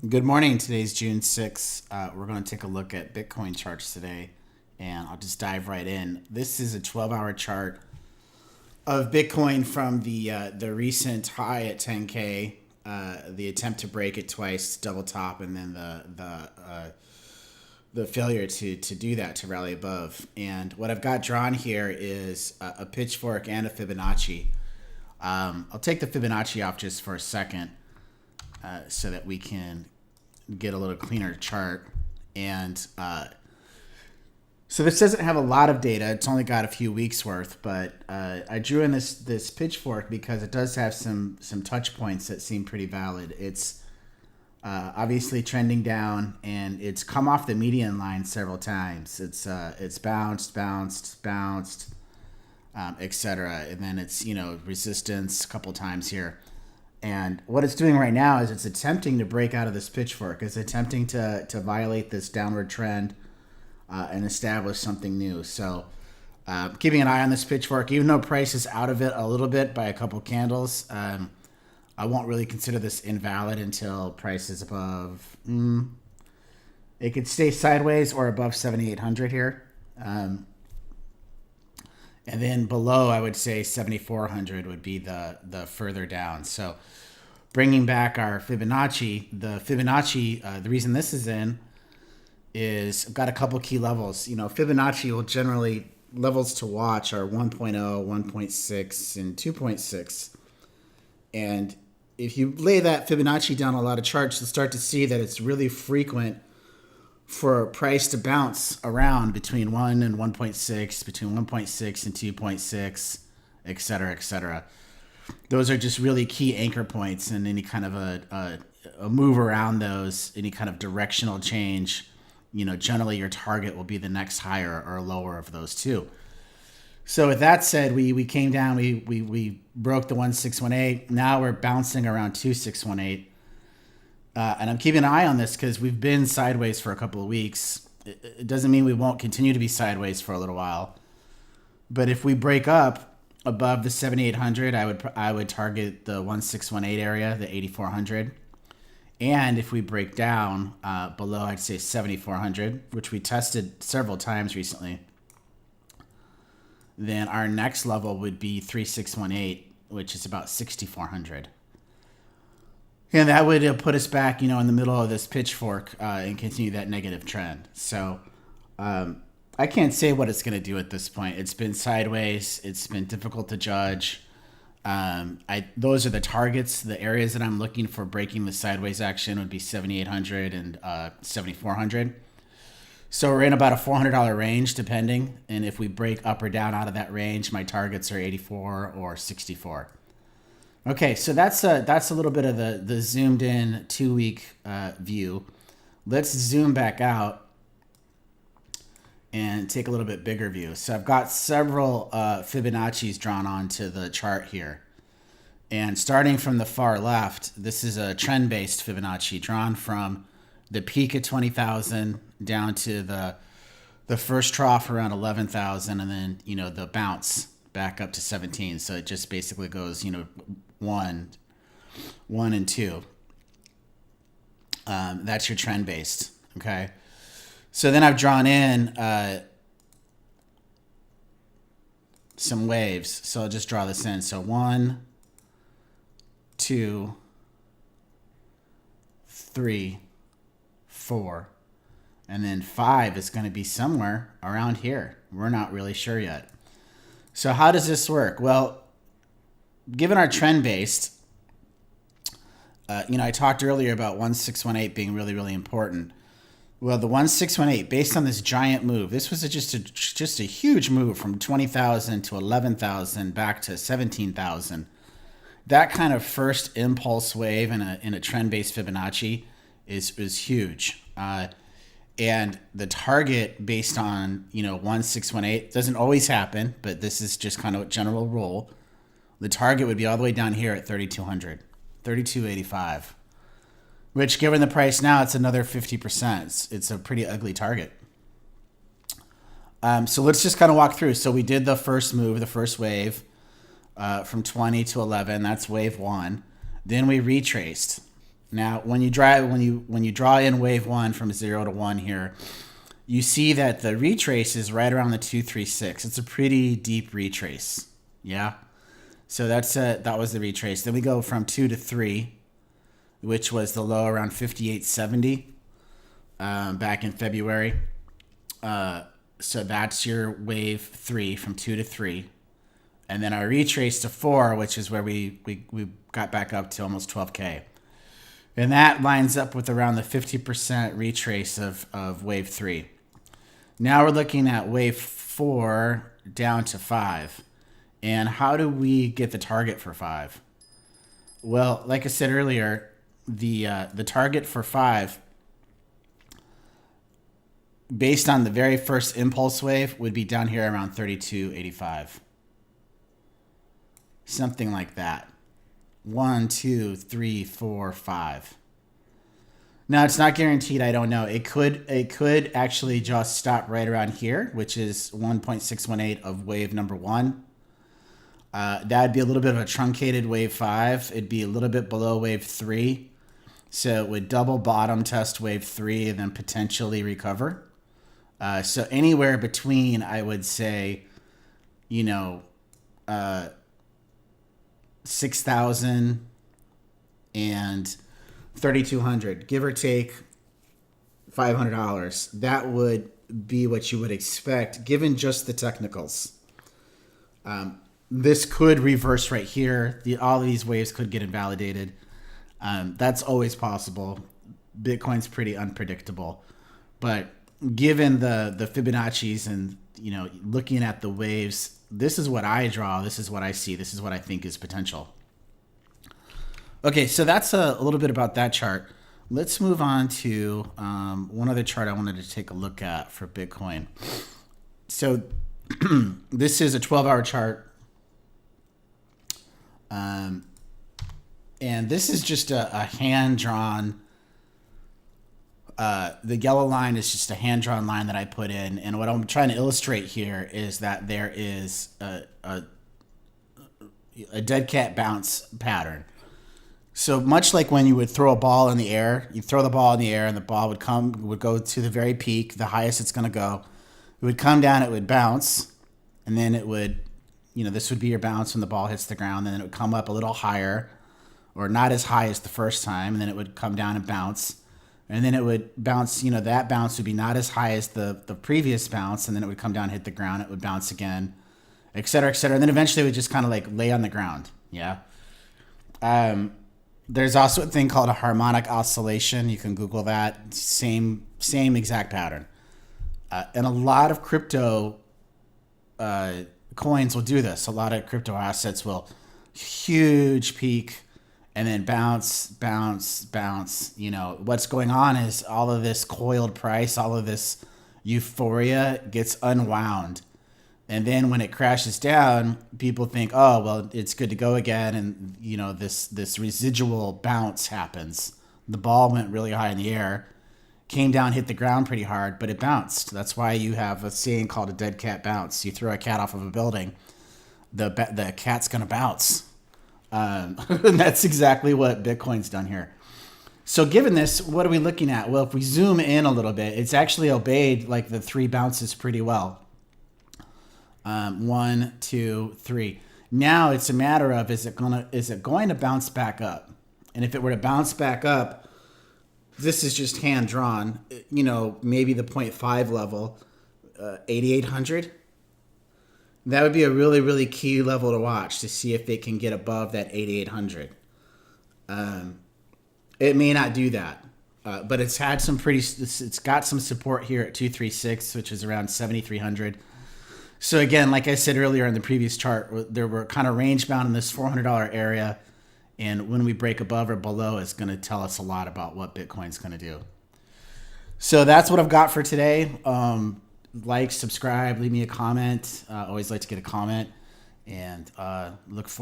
Good morning. Today's June 6th. We're going to take a look at Bitcoin charts today, and I'll just dive right in. This is a 12-hour chart of Bitcoin from the recent high at 10K, the attempt to break it twice, double top, and then the failure to do that, to rally above. And what I've got drawn here is a pitchfork and a Fibonacci. I'll take the Fibonacci off just for a second so that we can get a little cleaner chart. And so this doesn't have a lot of data. It's only got a few weeks worth, but I drew in this pitchfork because it does have some touch points that seem pretty valid. It's obviously trending down, and it's come off the median line several times. It's bounced, etc. And then it's resistance a couple times here. And what it's doing right now is it's attempting to break out of this pitchfork. It's attempting to violate this downward trend and establish something new. So keeping an eye on this pitchfork, even though price is out of it a little bit by a couple candles, I won't really consider this invalid until price is above. It could stay sideways or above 7,800 here. And then below, I would say 7,400 would be the further down. So bringing back our Fibonacci, the reason this is in is I've got a couple key levels. Fibonacci will generally, levels to watch are 1.0, 1.6, and 2.6. And if you lay that Fibonacci down a lot of charts, you'll start to see that it's really frequent for price to bounce around between 1 and 1.6, between 1.6 and 2.6, et cetera, et cetera. Those are just really key anchor points, and any kind of a move around those, any kind of directional change, generally your target will be the next higher or lower of those two. So with that said, we came down, we broke the 1618. Now we're bouncing around 2618. And I'm keeping an eye on this because we've been sideways for a couple of weeks. It doesn't mean we won't continue to be sideways for a little while. But if we break up above the 7,800, I would target the 1618 area, the 8,400. And if we break down below, I'd say 7,400, which we tested several times recently, then our next level would be 3,618, which is about 6,400. And that would put us back, in the middle of this pitchfork and continue that negative trend. So I can't say what it's going to do at this point. It's been sideways. It's been difficult to judge. Those are the targets. The areas that I'm looking for breaking the sideways action would be 7,800 and 7,400. So we're in about a $400 range, depending. And if we break up or down out of that range, my targets are 84 or 64. Okay, so that's a little bit of the zoomed in 2-week view. Let's zoom back out and take a little bit bigger view. So I've got several Fibonacci's drawn onto the chart here. And starting from the far left, this is a trend-based Fibonacci drawn from the peak at 20,000 down to the first trough around 11,000, and then the bounce back up to 17. So it just basically goes, 1 and 2. That's your trend based. Okay. So then I've drawn in some waves. So I'll just draw this in. So 1, 2, 3, 4. And then 5 is going to be somewhere around here. We're not really sure yet. So how does this work? Well, given our trend-based, I talked earlier about 1618 being really, really important. Well, the 1618, based on this giant move, this was just a huge move from 20,000 to 11,000 back to 17,000. That kind of first impulse wave in a trend-based Fibonacci is huge. And the target based on 1618 doesn't always happen, but this is just kind of a general rule. The target would be all the way down here at 3,200, 3,285, which given the price now, it's another 50%. It's a pretty ugly target. So let's just kind of walk through. So we did the first move, the first wave from 20 to 11. That's wave 1. Then we retraced Now, when you draw in wave one from 0 to 1 here, you see that the retrace is right around the 236. It's a pretty deep retrace. Yeah. So that was the retrace. Then we go from 2 to 3, which was the low around 58.70 back in February. So that's your wave 3 from 2 to 3. And then our retrace to 4, which is where we got back up to almost 12K. And that lines up with around the 50% retrace of wave 3. Now we're looking at wave 4 down to 5. And how do we get the target for 5? Well, like I said earlier, the target for 5, based on the very first impulse wave, would be down here around 32.85. Something like that. 1, 2, 3, 4, 5. Now, it's not guaranteed. I don't know. It could actually just stop right around here, which is 1.618 of wave number 1. That would be a little bit of a truncated wave 5. It'd be a little bit below wave 3. So it would double bottom test wave 3 and then potentially recover. So anywhere between, I would say, 6,000 and 3,200, give or take $500. That would be what you would expect given just the technicals. This could reverse right here. All of these waves could get invalidated. That's always possible. Bitcoin's pretty unpredictable. But given the Fibonacci's and looking at the waves, this is what I draw. This is what I see. This is what I think is potential. Okay, so that's a little bit about that chart. Let's move on to one other chart I wanted to take a look at for Bitcoin. So this is a 12-hour chart. And this is just a hand-drawn, the yellow line is just a hand-drawn line that I put in. And what I'm trying to illustrate here is that there is a dead cat bounce pattern. So much like when you would throw a ball in the air, you throw the ball in the air and the ball would go to the very peak, the highest it's going to go. It would come down, it would bounce, and then it would, this would be your bounce when the ball hits the ground. Then it would come up a little higher, or not as high as the first time, and then it would come down and bounce. And then it would bounce, that bounce would be not as high as the previous bounce, and then it would come down, hit the ground, it would bounce again, et cetera, et cetera. And then eventually it would just kind of like lay on the ground. Yeah. There's also a thing called a harmonic oscillation. You can Google that. Same exact pattern. And a lot of crypto coins will do this. A lot of crypto assets will huge peak and then bounce, bounce, bounce. What's going on is all of this coiled price, all of this euphoria gets unwound. And then when it crashes down, people think, oh, well, it's good to go again. And, this residual bounce happens. The ball went really high in the air, came down, hit the ground pretty hard, but it bounced. That's why you have a saying called a dead cat bounce. You throw a cat off of a building, the cat's going to bounce. And that's exactly what Bitcoin's done here. So given this, what are we looking at? Well, if we zoom in a little bit, it's actually obeyed like the 3 bounces pretty well. 1, 2, 3. Now it's a matter of is it going to bounce back up? And if it were to bounce back up, this is just hand drawn. Maybe the 0.5 level, 8,800. That would be a really, really key level to watch to see if it can get above that 8,800. It may not do that, but it's got some support here at 236, which is around 7,300. So again, like I said earlier in the previous chart, there were kind of range bound in this $400 area. And when we break above or below, it's going to tell us a lot about what Bitcoin's going to do. So that's what I've got for today. Like, subscribe, leave me a comment. Always like to get a comment, and look forward.